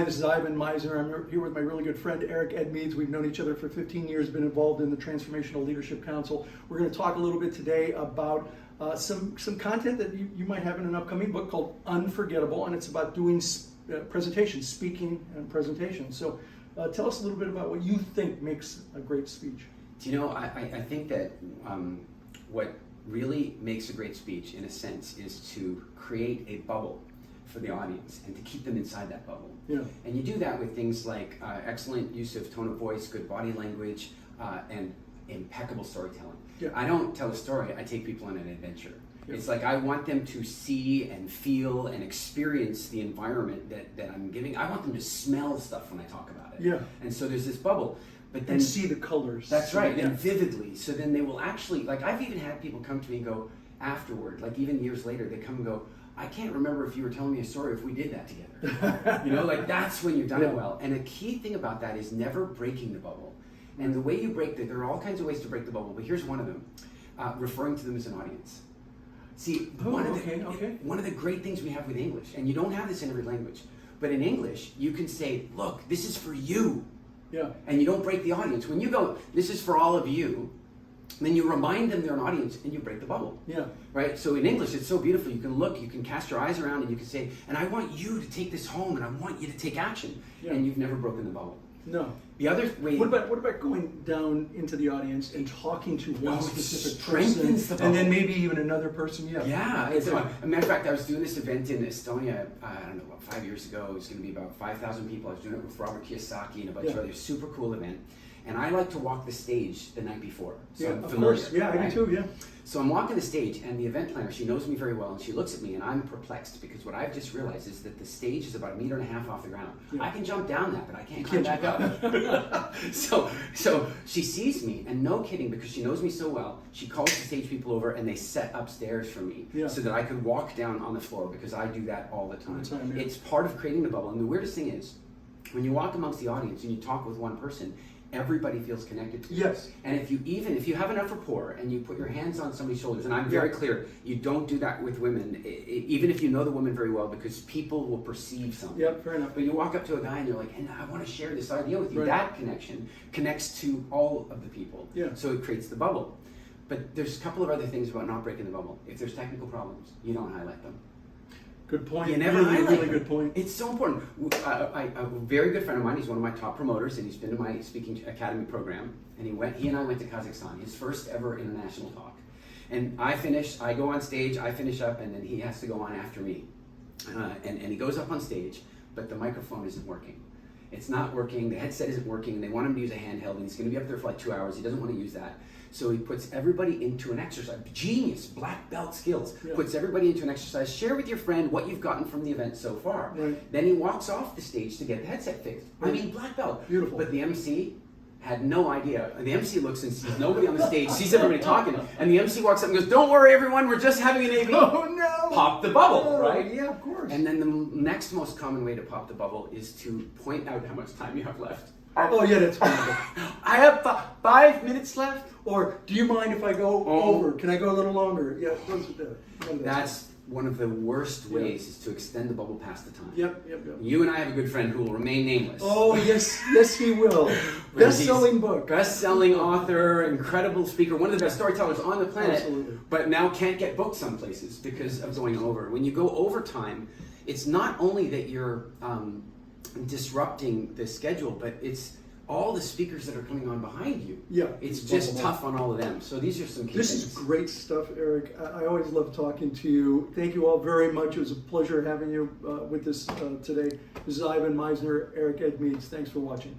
Hi, this is Ivan Misner. I'm here with my really good friend Eric Edmeades. We've known each other for 15 years, been involved in the Transformational Leadership Council. We're going to talk a little bit today about some content that you might have in an upcoming book called Unforgettable, and it's about doing presentations, speaking and presentations. So tell us a little bit about what you think makes a great speech. Do you know, I think that what really makes a great speech, in a sense, is to create a bubble for the audience and to keep them inside that bubble. Yeah. And you do that with things like excellent use of tone of voice, good body language, and impeccable storytelling. Yeah. I don't tell a story, I take people on an adventure. Yeah. It's like I want them to see and feel and experience the environment that I'm giving. I want them to smell stuff when I talk about it. Yeah. And so there's this bubble. But then and see the colors. That's right, Yeah. and vividly. So then they will actually, like I've even had people come to me and go afterward, like even years later, they come and go, I can't remember if you were telling me a story if we did that together. You know, like that's when you've done it well. And a key thing about that is never breaking the bubble. And the way you break there are all kinds of ways to break the bubble, but here's one of them, referring to them as an audience. See, one of the great things we have with English, and you don't have this in every language, but in English, you can say, look, this is for you. Yeah. And you don't break the audience. When you go, this is for all of you, then you remind them they're an audience and you break the bubble. Yeah. Right? So in English, it's so beautiful. You can look, you can cast your eyes around and you can say, and I want you to take this home and I want you to take action. Yeah. And you've never broken the bubble. No. The other way... What about going down into the audience and talking to one specific person, the and then maybe even another person? Yeah. Yeah. As a matter of fact, I was doing this event in Estonia, I don't know, 5 years ago. It was going to be about 5,000 people. I was doing it with Robert Kiyosaki and a bunch of others. Super cool event. And I like to walk the stage the night before. So I'm familiar. Of course. Yeah, I do too, yeah. So I'm walking the stage, and the event planner, she knows me very well, and she looks at me, and I'm perplexed, because what I've just realized is that the stage is about 1.5 meters off the ground. Yeah. I can jump down that, but I can't climb back up. So she sees me, and no kidding, because she knows me so well, she calls the stage people over, and they set upstairs for me, so that I could walk down on the floor, because I do that all the time. Yeah. It's part of creating the bubble, and the weirdest thing is, when you walk amongst the audience and you talk with one person, everybody feels connected to you. Yes. And if you have enough rapport and you put your hands on somebody's shoulders, and I'm very clear, you don't do that with women, even if you know the woman very well, because people will perceive something. Yeah, fair enough. But you walk up to a guy and you're like, and I want to share this idea with you. Right. That connection connects to all of the people. Yeah. So it creates the bubble. But there's a couple of other things about not breaking the bubble. If there's technical problems, you don't highlight them. Good point. You never really good point. It's so important. A very good friend of mine, he's one of my top promoters, and he's been to my speaking academy program, and he and I went to Kazakhstan, his first ever international talk. And I go on stage, I finish up, and then he has to go on after me. And he goes up on stage, but the microphone isn't working. It's not working, the headset isn't working, and they want him to use a handheld, and he's going to be up there for like 2 hours. He doesn't want to use that. So he puts everybody into an exercise. Genius, black belt skills. Yeah. Puts everybody into an exercise. Share with your friend what you've gotten from the event so far. Right. Then he walks off the stage to get the headset fixed. Right. I mean, black belt. Beautiful. But the MC had no idea. The MC looks and sees nobody on the stage, sees everybody talking, and the MC walks up and goes, "Don't worry, everyone, we're just having an AV." Oh no! Pop the bubble, right? Yeah, of course. And then the next most common way to pop the bubble is to point out how much time you have left. Oh yeah, that's wonderful. I have 5 minutes left. Or do you mind if I go over? Can I go a little longer? Yeah, that's one of the worst ways is to extend the bubble past the time. Yep. You and I have a good friend who will remain nameless. Oh yes he will. Best-selling book. Best-selling author, incredible speaker, one of the best storytellers on the planet. Absolutely. But now can't get booked some places because of going over. When you go overtime, it's not only that you're disrupting the schedule, but it's all the speakers that are coming on behind you. Yeah. It's just tough on all of them. So these are some key things. This is great stuff, Eric. I always love talking to you. Thank you all very much. It was a pleasure having you with us today. This is Ivan Misner, Eric Edmeades. Thanks for watching.